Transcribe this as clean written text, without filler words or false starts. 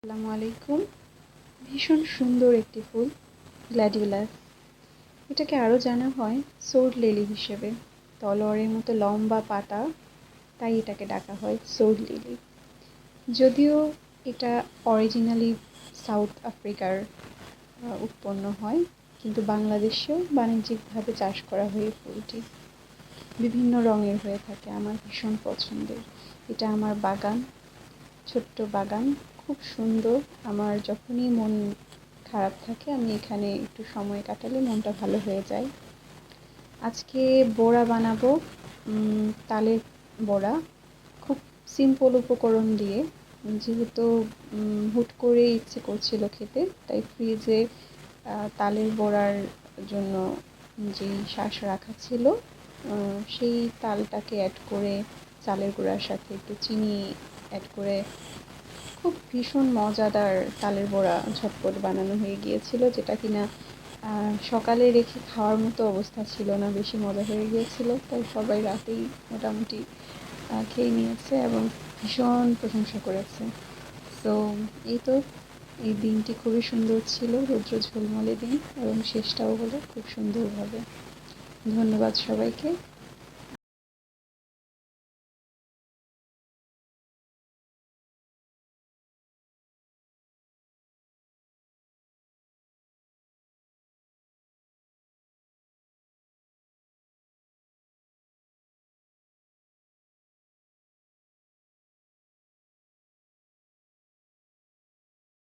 আসসালামু আলাইকুম। ভীষণ সুন্দর একটি ফুল গ্ল্যাডিওলাস। এটাকে আরও জানা হয় সোর্ড লিলি হিসেবে। তলোয়ারের মতো লম্বা পাতা, তাই এটাকে ডাকা হয় সোর্ড লিলি। যদিও এটা অরিজিনালি সাউথ আফ্রিকার উৎপন্ন হয়, কিন্তু বাংলাদেশেও বাণিজ্যিকভাবে চাষ করা হয় এই ফুলটি। বিভিন্ন রঙের হয়ে থাকে, আমার ভীষণ পছন্দের। এটা আমার বাগান, ছোট্ট বাগান, খুব সুন্দর। আমার যখনই মন খারাপ থাকে আমি এখানে একটু সময় কাটালে মনটা ভালো হয়ে যায়। আজকে বড়া বানাবো, তালের বড়া, খুব সিম্পল উপকরণ দিয়ে। যেহেতু হুট করে ইচ্ছে করছিল খেতে, তাই ফ্রিজে তালের বড়ার জন্য যেই শাঁস রাখা ছিল সেই তালটাকে অ্যাড করে চালের গুঁড়ার সাথে একটু চিনি অ্যাড করে খুব ভীষণ মজাদার তালের বড়া ঝটপট বানানো হয়ে গিয়েছিল, যেটা কিনা সকালে রেখে খাওয়ার মতো অবস্থা ছিল না, বেশি মজা হয়ে গিয়েছিল। তাই সবাই রাতেই মোটামুটি খেয়ে নিয়েছে এবং ভীষণ প্রশংসা করেছে। তো এই তো, এই দিনটি খুবই সুন্দর ছিল, রৌদ্র ঝলমলে দিন, এবং শেষটাও হলো খুব সুন্দরভাবে। ধন্যবাদ সবাইকে।